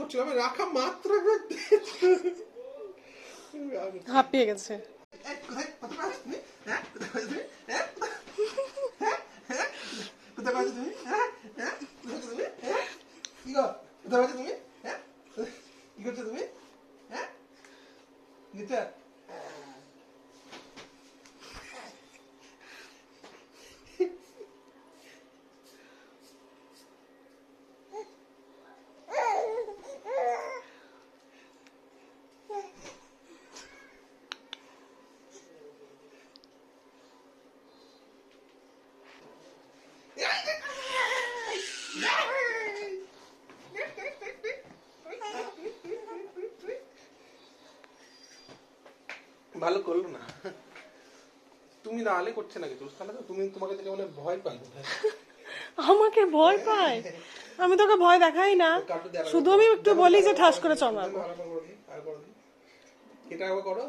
করছিল, আমি রাখা মাত্র হাঁপিয়ে গেছে। কোথায় পাচ্ছ তুমি? কি গো, কোথায় পাচ্ছ তুমি? কি করছো তুমি? নিচে ভালো করলো না। তুমি না আলে করছে নাকি তোর সালা? তুমি তোমাকে দেখে মনে ভয় পাই। আমাকে ভয় পায়? আমি তোকে ভয় দেখাই না, শুধু আমি একটু বলি যে ঠাস করে চড়াবো। এটা আবার করো।